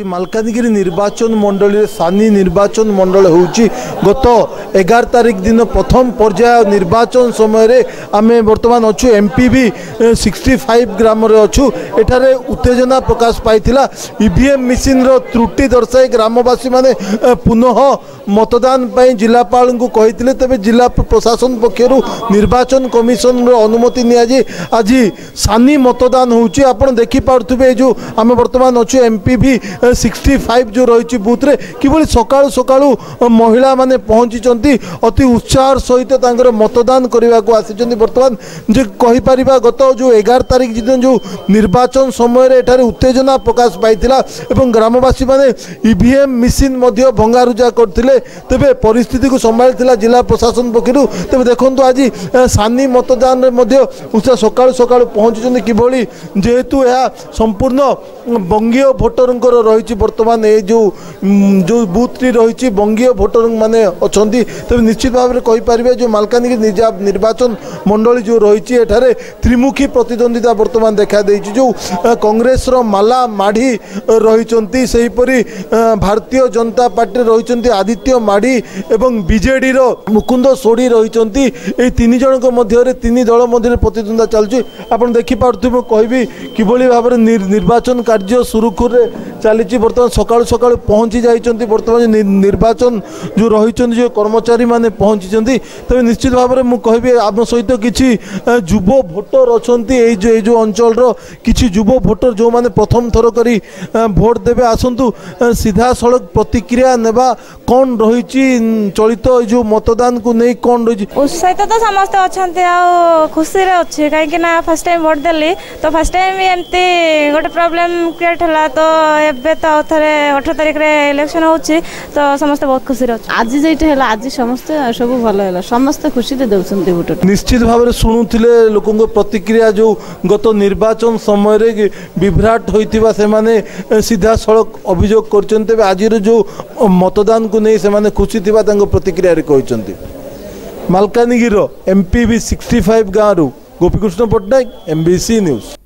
मालकानगिरी निर्वाचन मंडल सानी निर्वाचन मंडल होउची गत 11 तारिख दिन प्रथम पर्याय निर्वाचन समय आम बर्तमान अच्छु एमपीवी 65 ग्राम अच्छु एठारे उत्तेजना प्रकाश पाइथिला ईवीएम मेसीन रो त्रुटि दर्शाई ग्रामवासी माने पुनः मतदान पर जिलापाल को कही तेज जिला प्रशासन पक्षर निर्वाचन कमिशन रो अनुमति नि आज सानी मतदान होउची आपण देखि पार्थुबे जो आम बर्तमान अच्छु एमपीवी 65 जो रही बूथ रे किभली सकाळु सकाळु महिला माने पहुंची अति उत्साह सहित मतदान करने को आसी बर्तमान जे कहि परिबा गत जो 11 तारिख दिन जो निर्वाचन समय एठारे उत्तेजना प्रकाश पाइथिला एवं ग्रामवासी माने ईवीएम मेसीन मध्य भंगारुजा करथिले तेबे परिस्थिति को संभाळिथिला जिला प्रशासन पक्षरु तेबे देखंतु आज सानी मतदान रे मध्य उत्साह सकाळु सकाळु पहुंची किभली जेहेतु यह संपूर्ण बंगीय भोटरंकर रही बर्तमान ये जो बूथ रही बंगीय भोटर माने अच्छा तेज निश्चित भाव में कहीपर जो मालकानगिरी निर्वाचन मंडली जो रही एठारे त्रिमुखी प्रतिद्वंदिता बर्तमान देखा देछि जो कांग्रेस रो माला माढ़ी रही सेहीपरि भारतीय जनता पार्टी रही आदित्य माढ़ी एवं बीजेडी रो मुकुंद सोढ़ी रही तीन जन मध्य तीन दल मध्य प्रतिद्वंदिता चलछि आपण देखि पार्थुबे कहबी किभली भाव में निर्वाचन कार्य सुरुखुर चली बर्तमान सकाळु सकाळु पहुँची जाइछन्ति बर्तमान निर्वाचन जो रही जो कर्मचारी माने पहुँची तेज निश्चित भाव में मुझे कहबी आम सहित किसी युव भोटर अच्छा जो अंचल किसी युव भोटर जो माने प्रथम थर करी भोट देवे आसतु सीधा सड़क प्रतिक्रिया नेबा कौन रही चलित जो मतदान को नहीं कौन रही उत्साहित तो समस्त अच्छा खुशी अच्छे कहीं फर्स्ट टाइम भोट देली तो फर्स्ट टाइम एमती गोटे प्रॉब्लम क्रिएट है तो एबे तो थे 18 तारिख रे इलेक्शन होची तो समस्त बहुत खुशी अच्छे आज जेटे है आज समस्त सब भल है समस्त खुशी दे भोट निश्चित भाव में शुणुले लोकों प्रतिक्रिया जो गत निर्वाचन समय विभ्राट होइतिबा से माने सीधा सड़क अभियोग कर आज जो मतदान को नहीं से खुशी थिबा प्रतिक्रिया कहते मालकानगिरी एमपीवी 65 गाँव गोपीकृष्ण पट्टनायक MBC न्यूज।